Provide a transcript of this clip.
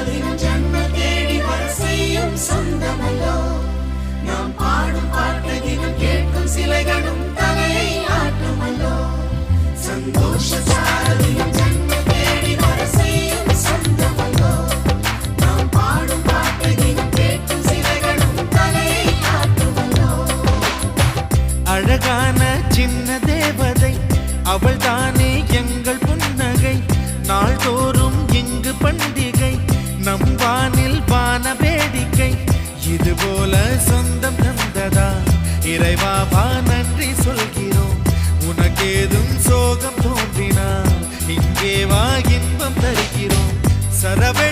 தினம் ஜன்னல் தேடி வர செய்யும் சொந்தமல்லோ நாம் பாடும் பாட்டை தினம் கேட்கும் சிலைகளும் தலையை ஆட்டுமல்லோ சந்தோஷ சாரதினம் ஜன்னல் தேடி வர செய்யும் சொந்தமல்லோ நாம் பாடும் பாட்டை தினம் கேட்கும் சிலைகளும் தலையை ஆட்டுமல்லோ அழகான சின்ன தேவதை அவள் தானே எங்கள் புன்னகை நாள்தோறும் இங்கு பண்டிகை நம் வானில் வான வேடிக்கை இதுபோல சொந்தம் தந்ததா இறைவாவா நன்றி சொல்கிறோம் உனக்கேதும் சோகம் தோன்றினா இங்கே வா இன்பம் தருகிறோம் சரவே